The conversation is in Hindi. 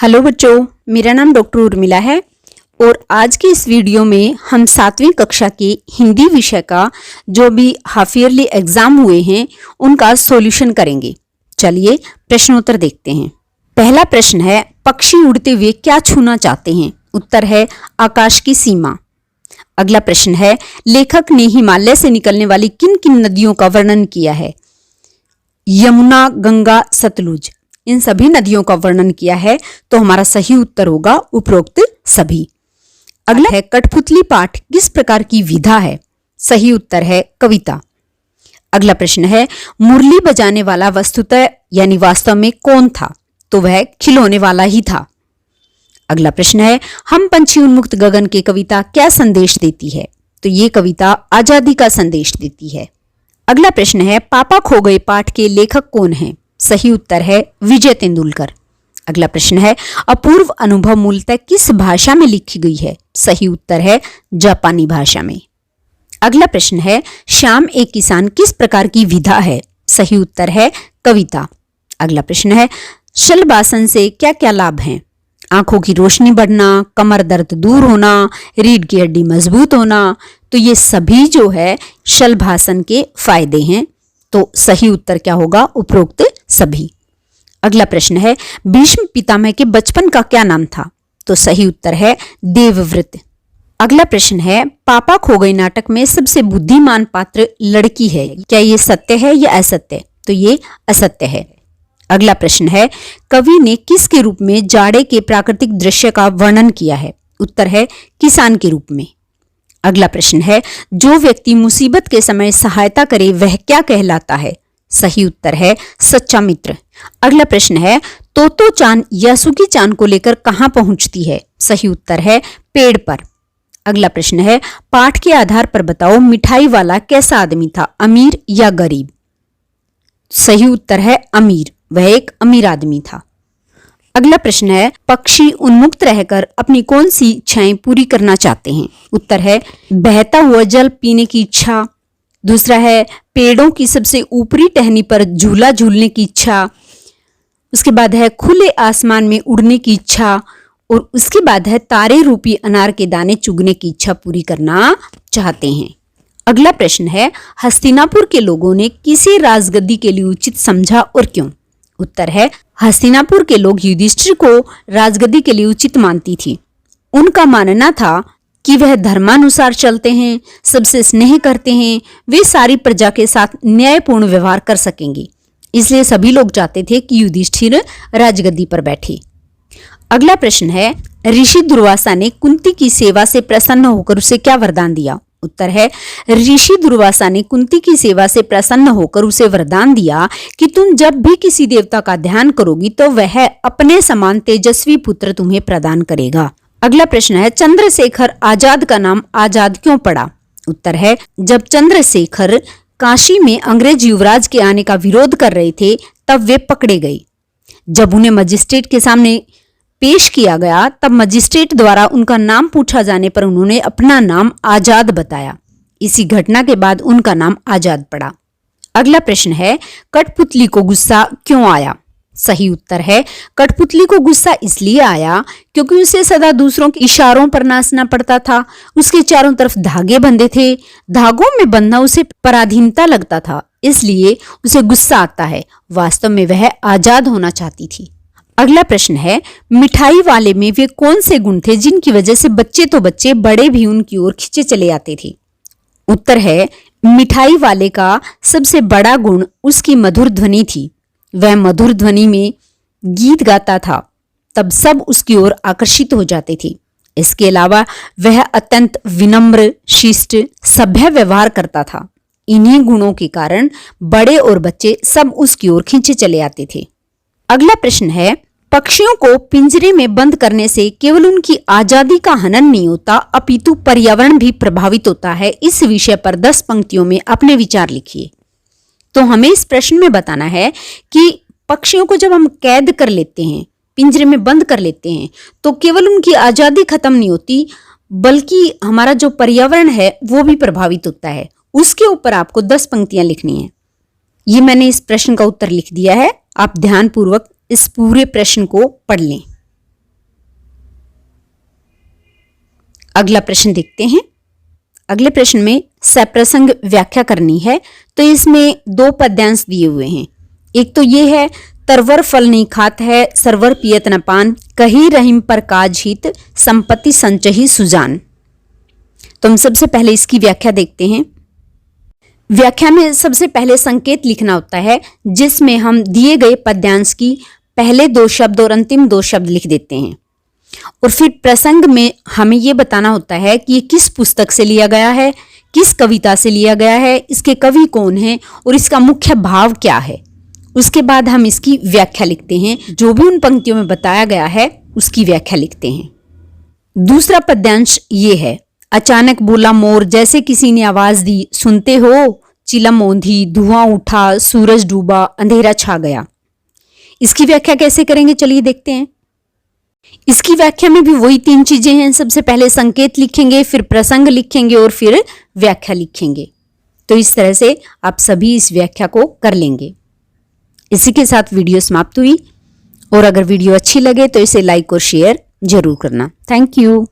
हेलो बच्चों, मेरा नाम डॉक्टर उर्मिला है और आज की इस वीडियो में हम 7वीं कक्षा के हिंदी विषय का जो भी हाफ ईयरली एग्जाम हुए हैं उनका सॉल्यूशन करेंगे। चलिए प्रश्नोत्तर देखते हैं। पहला प्रश्न है, पक्षी उड़ते हुए क्या छूना चाहते हैं? उत्तर है आकाश की सीमा। अगला प्रश्न है, लेखक ने हिमालय से निकलने वाली किन किन नदियों का वर्णन किया है? यमुना, गंगा, सतलुज, इन सभी नदियों का वर्णन किया है, तो हमारा सही उत्तर होगा उपरोक्त सभी। अगला है, कठपुतली पाठ किस प्रकार की विधा है? सही उत्तर है कविता। अगला प्रश्न है, मुरली बजाने वाला वस्तुतः यानी वास्तव में कौन था? तो वह खिलौने वाला ही था। अगला प्रश्न है, हम पंछी उन्मुक्त गगन की कविता क्या संदेश देती है? तो ये कविता आजादी का संदेश देती है। अगला प्रश्न है, पापा खो गए पाठ के लेखक कौन हैं? सही उत्तर है विजय तेंदुलकर। अगला प्रश्न है, अपूर्व अनुभव मूलतः किस भाषा में लिखी गई है? सही उत्तर है जापानी भाषा में। अगला प्रश्न है, श्याम एक किसान किस प्रकार की विधा है? सही उत्तर है कविता। अगला प्रश्न है, शलभासन से क्या क्या लाभ हैं? आंखों की रोशनी बढ़ना, कमर दर्द दूर होना, रीढ़ की हड्डी मजबूत होना। तो ये सभी जो है शलभासन के फायदे हैं, तो सही उत्तर क्या होगा? उपरोक्त सभी। अगला प्रश्न है, भीष्म पितामह के बचपन का क्या नाम था? तो सही उत्तर है देवव्रत। अगला प्रश्न है, पापा खो गए नाटक में सबसे बुद्धिमान पात्र लड़की है, क्या ये सत्य है या असत्य? तो ये असत्य है। अगला प्रश्न है, कवि ने किसके रूप में जाड़े के प्राकृतिक दृश्य का वर्णन किया है? उत्तर है किसान के रूप में। अगला प्रश्न है, जो व्यक्ति मुसीबत के समय सहायता करे वह क्या कहलाता है? सही उत्तर है सच्चा मित्र। अगला प्रश्न है, तोतो चान यासुकी चान को लेकर कहां पहुंचती है? सही उत्तर है पेड़ पर। अगला प्रश्न है, पाठ के आधार पर बताओ मिठाई वाला कैसा आदमी था, अमीर या गरीब? सही उत्तर है अमीर, वह एक अमीर आदमी था। अगला प्रश्न है, पक्षी उन्मुक्त रहकर अपनी कौन सी इच्छाएं पूरी करना चाहते हैं? उत्तर है बहता हुआ जल पीने की इच्छा। दूसरा है पेड़ों की सबसे ऊपरी टहनी पर झूला झूलने की इच्छा। उसके बाद है खुले आसमान में उड़ने की इच्छा। और उसके बाद है तारे रूपी अनार के दाने चुगने की इच्छा पूरी करना चाहते हैं। अगला प्रश्न है, हस्तिनापुर के लोगों ने किसे राजगद्दी के लिए उचित समझा और क्यों? उत्तर है हस्तिनापुर के लोग युधिष्ठिर को राजगद्दी के लिए उचित मानती थी। उनका मानना था कि वह धर्मानुसार चलते हैं, सबसे स्नेह करते हैं, वे सारी प्रजा के साथ न्यायपूर्ण व्यवहार कर सकेंगे। इसलिए सभी लोग चाहते थे कि युधिष्ठिर राजगद्दी पर बैठे। अगला प्रश्न है, ऋषि दुर्वासा ने कुंती की सेवा से प्रसन्न होकर उसे क्या वरदान दिया? उत्तर है ऋषि दुर्वासा ने कुंती की सेवा से प्रसन्न होकर उसे वरदान दिया कि तुम जब भी किसी देवता का ध्यान करोगी तो वह अपने समान तेजस्वी पुत्र तुम्हें प्रदान करेगा। अगला प्रश्न है, चंद्रशेखर आजाद का नाम आजाद क्यों पड़ा? उत्तर है जब चंद्रशेखर काशी में अंग्रेज युवराज के आने का विरोध कर रहे थे तब वे पकड़े गए। जब उन्हें मजिस्ट्रेट के सामने पेश किया गया तब मजिस्ट्रेट द्वारा उनका नाम पूछा जाने पर उन्होंने अपना नाम आजाद बताया। इसी घटना के बाद उनका नाम आजाद पड़ा। अगला प्रश्न है, कठपुतली को गुस्सा क्यों आया? सही उत्तर है कठपुतली को गुस्सा इसलिए आया क्योंकि उसे सदा दूसरों के इशारों पर नाचना पड़ता था। उसके चारों तरफ धागे बंधे थे, धागों में बंधना उसे पराधीनता लगता था, इसलिए उसे गुस्सा आता है। वास्तव में वह आजाद होना चाहती थी। अगला प्रश्न है, मिठाई वाले में वे कौन से गुण थे जिनकी वजह से बच्चे तो बच्चे बड़े भी उनकी ओर खींचे चले आते थे? उत्तर है मिठाई वाले का सबसे बड़ा गुण उसकी मधुर ध्वनि थी। वह मधुर ध्वनि में गीत गाता था, तब सब उसकी ओर आकर्षित हो जाते थे। इसके अलावा वह अत्यंत विनम्र, शिष्ट, सभ्य व्यवहार करता था। इन्हीं गुणों के कारण बड़े और बच्चे सब उसकी ओर खींचे चले आते थे। अगला प्रश्न है, पक्षियों को पिंजरे में बंद करने से केवल उनकी आजादी का हनन नहीं होता अपितु पर्यावरण भी प्रभावित होता है। इस विषय पर 10 पंक्तियों में अपने विचार लिखिए। तो हमें इस प्रश्न में बताना है कि पक्षियों को जब हम कैद कर लेते हैं, पिंजरे में बंद कर लेते हैं, तो केवल उनकी आजादी खत्म नहीं होती बल्कि हमारा जो पर्यावरण है वो भी प्रभावित होता है। उसके ऊपर आपको 10 पंक्तियां लिखनी है। ये मैंने इस प्रश्न का उत्तर लिख दिया है, आप ध्यानपूर्वक इस पूरे प्रश्न को पढ़ लें। अगला प्रश्न देखते हैं। अगले प्रश्न में सप्रसंग व्याख्या करनी है। तो इसमें दो पद्यांश दिए हुए हैं। एक तो ये है, तरवर फल नहीं खात है, सरवर पियत न पान, कही रहीम पर काज हित, संपत्ति संचही सुजान। तो हम सबसे पहले इसकी व्याख्या देखते हैं। व्याख्या में सबसे पहले संकेत लिखना होता है, जिसमें हम दिए गए पद्यांश की पहले दो शब्द और अंतिम दो शब्द लिख देते हैं। और फिर प्रसंग में हमें यह बताना होता है कि ये किस पुस्तक से लिया गया है, किस कविता से लिया गया है, इसके कवि कौन है और इसका मुख्य भाव क्या है। उसके बाद हम इसकी व्याख्या लिखते हैं, जो भी उन पंक्तियों में बताया गया है उसकी व्याख्या लिखते हैं। दूसरा पद्यांश ये है, अचानक बोला मोर, जैसे किसी ने आवाज दी, सुनते हो चिलम ओंधी, धुआं उठा, सूरज डूबा, अंधेरा छा गया। इसकी व्याख्या कैसे करेंगे, चलिए देखते हैं। इसकी व्याख्या में भी वही तीन चीजें हैं। सबसे पहले संकेत लिखेंगे, फिर प्रसंग लिखेंगे और फिर व्याख्या लिखेंगे। तो इस तरह से आप सभी इस व्याख्या को कर लेंगे। इसी के साथ वीडियो समाप्त हुई। और अगर वीडियो अच्छी लगे तो इसे लाइक और शेयर जरूर करना। Thank you.